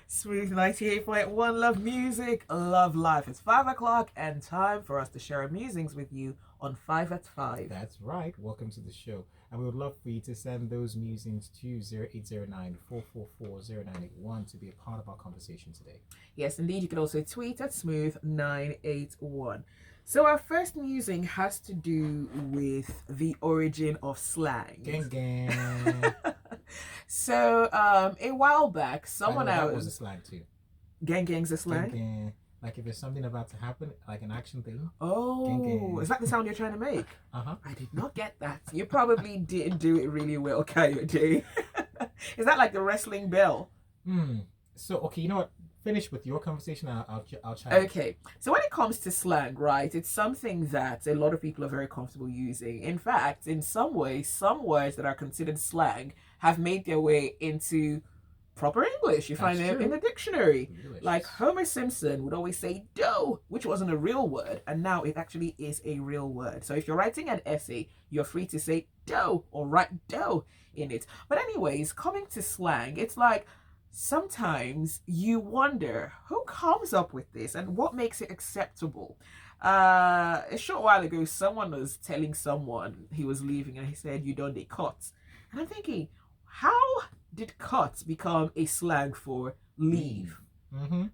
Smooth 98.1, love music, love life. It's 5 o'clock and time for us to share our musings with you on 5 at 5. That's right. Welcome to the show. And we would love for you to send those musings to 0809 444 0981 to be a part of our conversation today. Yes, indeed. You can also tweet at Smooth981. So our first musing has to do with the origin of slang. Gang gang. So a while back, someone else. That was a slang too. Gang gang's a slang? Gang gang. Like if there's something about to happen, like an action thing. Oh, gang gang. Is that the sound you're trying to make? Uh-huh. I did not get that. You probably didn't do it really well, Coyote. Is that like the wrestling bell? So, okay, you know what? Finish with your conversation. I'll chat. Okay, so when it comes to slang, right, it's something that a lot of people are very comfortable using. In fact, in some ways, some words that are considered slang have made their way into proper English. You find them in the dictionary. Delicious. Like Homer Simpson would always say dough, which wasn't a real word, and now it actually is a real word. So if you're writing an essay, you're free to say dough or write dough in it. But anyways, coming to slang, it's like sometimes you wonder who comes up with this and what makes it acceptable. A short while ago, someone was telling someone he was leaving and he said, "You done the cut." And I'm thinking, how did cut become a slang for leave?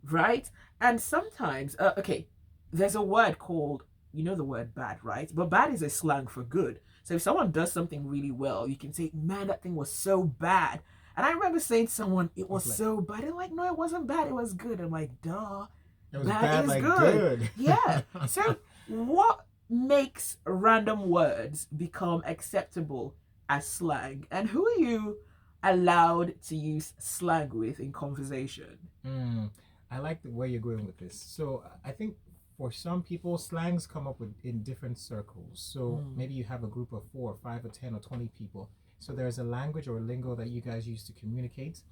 Right? And sometimes, okay, there's a word called, you know the word bad, right? But bad is a slang for good. So if someone does something really well, you can say, "Man, that thing was so bad." And I remember saying to someone, "It was so bad." They're like, "No, it wasn't bad. It was good." I'm like, duh. It was bad is like good. Yeah. So what makes random words become acceptable as slang? And who are you allowed to use slang with in conversation? I like the way you're going with this. So I think for some people, slangs come up in different circles. So maybe you have a group of 4 or 5 or 10 or 20 people. So there's a language or a lingo that you guys use to communicate.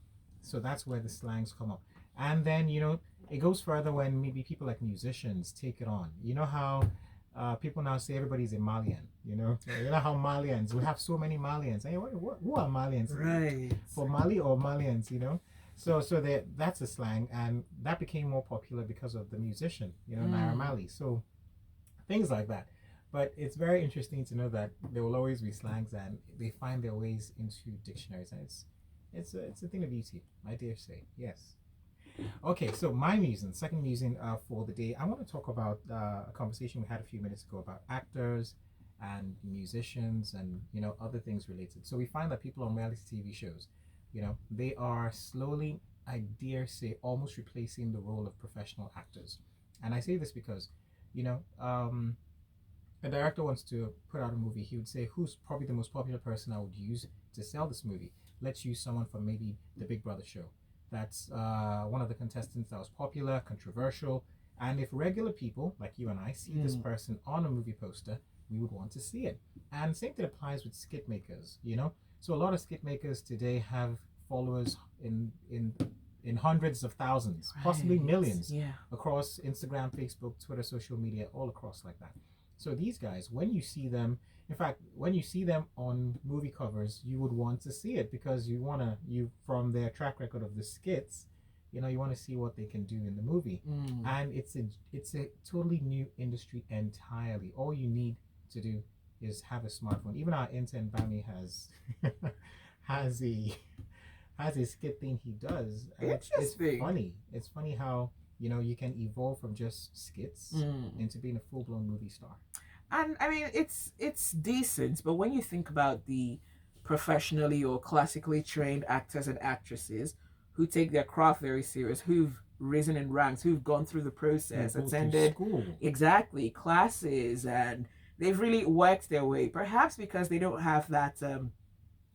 So that's where the slangs come up. And then, you know, it goes further when maybe people like musicians take it on. You know how people now say everybody's a Malian, you know? You know how Malians, we have so many Malians. Hey, who are Malians? Right. For Mali or Malians, you know? So that's a slang, and that became more popular because of the musician, you know, Naira Marley. So things like that. But it's very interesting to know that there will always be slangs, and they find their ways into dictionaries, and it's a thing of beauty, I dare say. Yes. Okay, so my musing, second musing for the day, I want to talk about a conversation we had a few minutes ago about actors and musicians and, you know, other things related. So we find that people on reality TV shows, you know, they are slowly, I dare say, almost replacing the role of professional actors. And I say this because, you know, a director wants to put out a movie, he would say, who's probably the most popular person I would use to sell this movie? Let's use someone from maybe the Big Brother show. That's one of the contestants that was popular, controversial. And if regular people like you and I see this person on a movie poster, we would want to see it. And same thing applies with skit makers, you know? So a lot of skit makers today have followers in hundreds of thousands, possibly millions, across Instagram, Facebook, Twitter, social media, all across like that. So these guys, when you see them, in fact, when you see them on movie covers, you would want to see it because you from their track record of the skits, you know, you want to see what they can do in the movie. And it's a totally new industry entirely. All you need to do is have a smartphone. Even our intern Bami has a skit thing he does. And it's funny. It's funny how, you know, you can evolve from just skits into being a full-blown movie star. And I mean, it's decent, but when you think about the professionally or classically trained actors and actresses who take their craft very serious, who've risen in ranks, who've gone through the process, attended exactly classes, and they've really worked their way, perhaps because they don't have that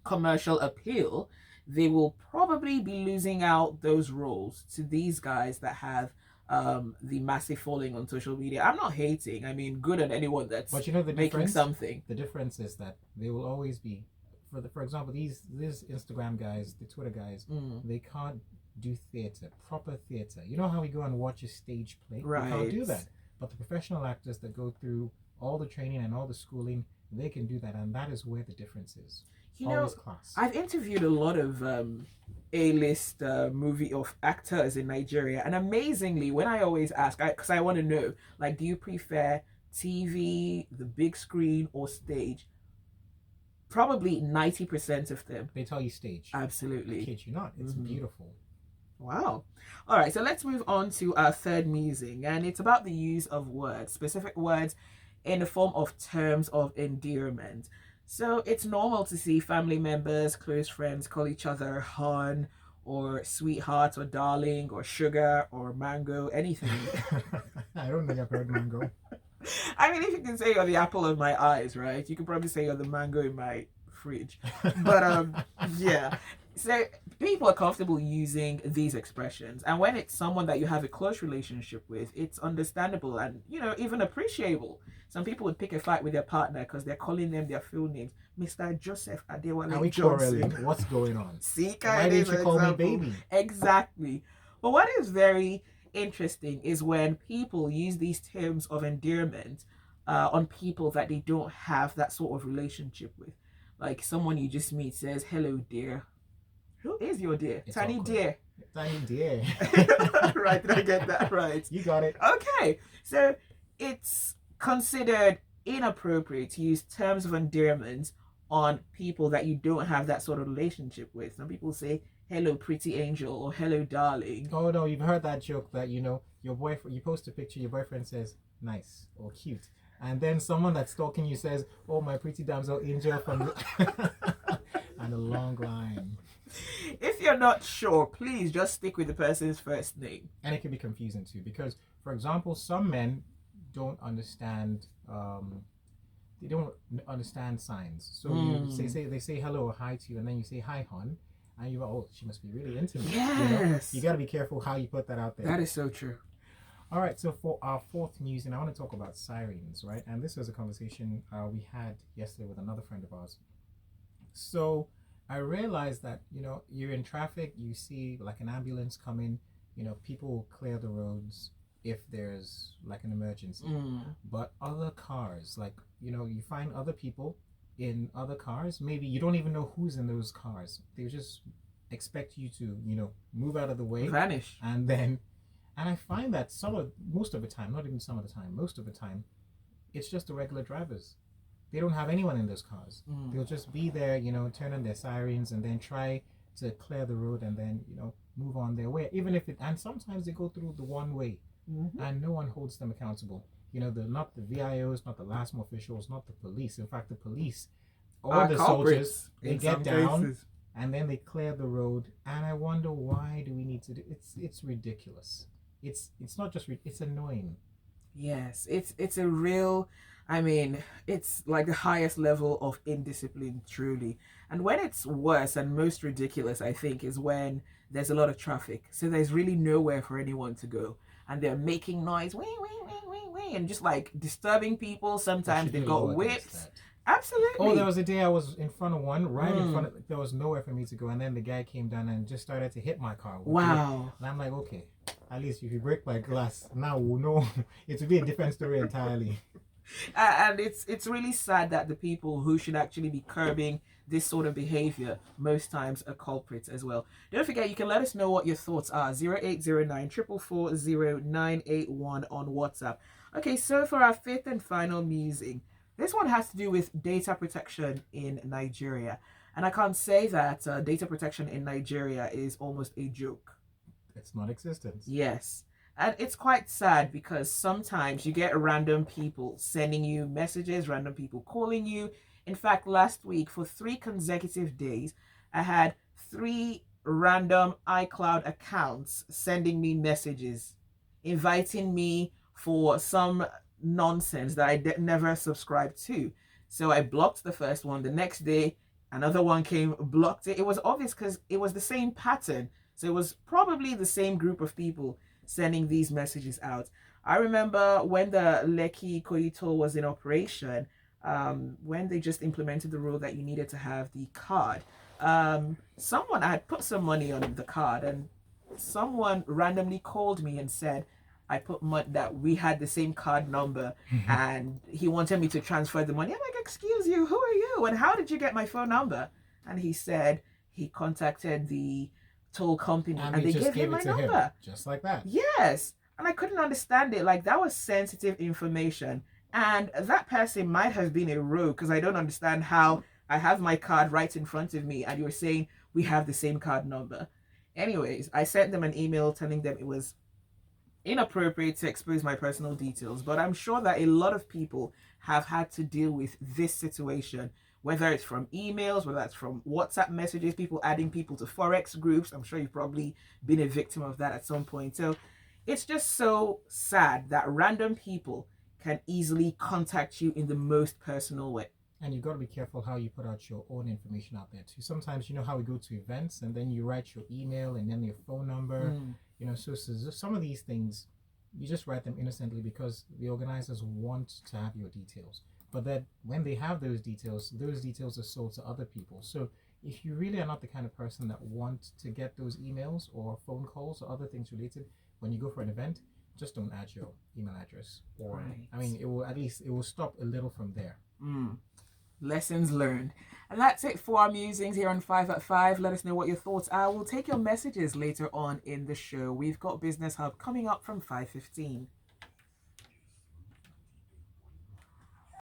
commercial appeal, they will probably be losing out those roles to these guys that have the massive following on social media. I'm not hating. I mean, good on anyone that's but you know the making something. The difference is that they will always be, for example, these Instagram guys, the Twitter guys, they can't do theater, proper theater. You know how we go and watch a stage play? Right. They can't do that. But the professional actors that go through all the training and all the schooling, they can do that, and that is where the difference is. You know, Always class. I've interviewed a lot of A-list movie of actors in Nigeria, and amazingly, when I always ask, because I want to know, like, do you prefer TV, the big screen, or stage? Probably 90% of them. They tell you stage. Absolutely. I kid you not. It's beautiful. Wow. All right, so let's move on to our third musing, and it's about the use of words, specific words in the form of terms of endearment. So it's normal to see family members, close friends call each other hon or sweetheart or darling or sugar or mango, anything. I don't think I've heard mango. I mean, if you can say you're the apple of my eyes, right? You can probably say you're the mango in my fridge. But yeah. So people are comfortable using these expressions, and when it's someone that you have a close relationship with, it's understandable and even appreciable. Some people would pick a fight with their partner because they're calling them their full names, Mr. Joseph Adewale Are we Johnson. quarreling? What's going on? See, why didn't you call me baby? Exactly. But what is very interesting is when people use these terms of endearment on people that they don't have that sort of relationship with. Like someone you just meet says, "Hello, dear." Who is your dear? It's Tiny awkward. dear. Tiny dear. Right, did I get that right? You got it. Okay, so it's considered inappropriate to use terms of endearment on people that you don't have that sort of relationship with. Some people say, "Hello, pretty angel," or "Hello, darling." Oh no, you've heard that joke that your boyfriend, you post a picture, your boyfriend says nice or cute, and then someone that's stalking you says, "Oh, my pretty damsel angel from," and a long line. If you're not sure, please just stick with the person's first name. And it can be confusing too, because, for example, some men don't understand. They don't understand signs. So they say hello or hi to you, and then you say hi, hon, and you're oh, she must be really into me. Yes. You got to be careful how you put that out there. That is so true. All right, so for our fourth musing, I want to talk about sirens, right? And this was a conversation we had yesterday with another friend of ours. So I realized that, you're in traffic, you see like an ambulance coming, people will clear the roads if there's like an emergency. But other cars, like, you find other people in other cars, maybe you don't even know who's in those cars. They just expect you to, move out of the way. Vanish. And I find that most of the time, not even some of the time, most of the time, it's just the regular drivers. They don't have anyone in those cars. They'll just be there, turn on their sirens and then try to clear the road and then, move on their way. And sometimes they go through the one way and no one holds them accountable. Not the VIOs, not the LASMA officials, not the police. In fact, the police or the soldiers, they get down and then they clear the road. And I wonder, why do we need to do it's ridiculous. It's not just it's annoying. Yes, it's a real, it's like the highest level of indiscipline, truly. And when it's worse and most ridiculous, I think, is when there's a lot of traffic. So there's really nowhere for anyone to go. And they're making noise, wee, wee, wee, wee, wee, and just like disturbing people. Sometimes they've got whips. Absolutely. Oh, there was a day I was in front of one, right in front of, there was nowhere for me to go. And then the guy came down and just started to hit my car. Wow. And I'm like, okay, at least if you break my glass, now we'll know. It will be a different story entirely. And it's really sad that the people who should actually be curbing this sort of behavior most times are culprits as well. Don't forget, you can let us know what your thoughts are. 0809 444 0981 on WhatsApp. Okay, so for our fifth and final musing, this one has to do with data protection in Nigeria. And I can't say that data protection in Nigeria is almost a joke. It's non-existent. Yes. And it's quite sad because sometimes you get random people sending you messages, random people calling you. In fact, last week, for 3 consecutive days, I had 3 random iCloud accounts sending me messages, inviting me for some nonsense that I never subscribed to. So I blocked the first one. The next day, another one came, blocked it. It was obvious because it was the same pattern. So it was probably the same group of people sending these messages out. I remember when the Lekki Koito was in operation, when they just implemented the rule that you needed to have the card. Someone, I had put some money on the card, and someone randomly called me and said, I put that we had the same card number and he wanted me to transfer the money. I'm like, excuse you, who are you? And how did you get my phone number? And he said he contacted the toll company And and they they just gave him gave my it to him, number. just like that. Yes. And I couldn't understand it. Like, that was sensitive information. And that person might have been a rogue because I don't understand how I have my card right in front of me and you're saying we have the same card number. Anyways, I sent them an email telling them it was inappropriate to expose my personal details, but I'm sure that a lot of people have had to deal with this situation, whether it's from emails, whether it's from WhatsApp messages, people adding people to Forex groups. I'm sure you've probably been a victim of that at some point. So it's just so sad that random people can easily contact you in the most personal way. And you've got to be careful how you put out your own information out there too. Sometimes you know how we go to events and then you write your email and then your phone number. So some of these things you just write them innocently because the organizers want to have your details. But then when they have those details are sold to other people. So if you really are not the kind of person that want to get those emails or phone calls or other things related, when you go for an event, just don't add your email address. Or Right. I mean, it will stop a little from there. Lessons learned. And that's it for our musings here on 5 at 5. Let us know what your thoughts are. We'll take your messages later on in the show. We've got Business Hub coming up from 5:15.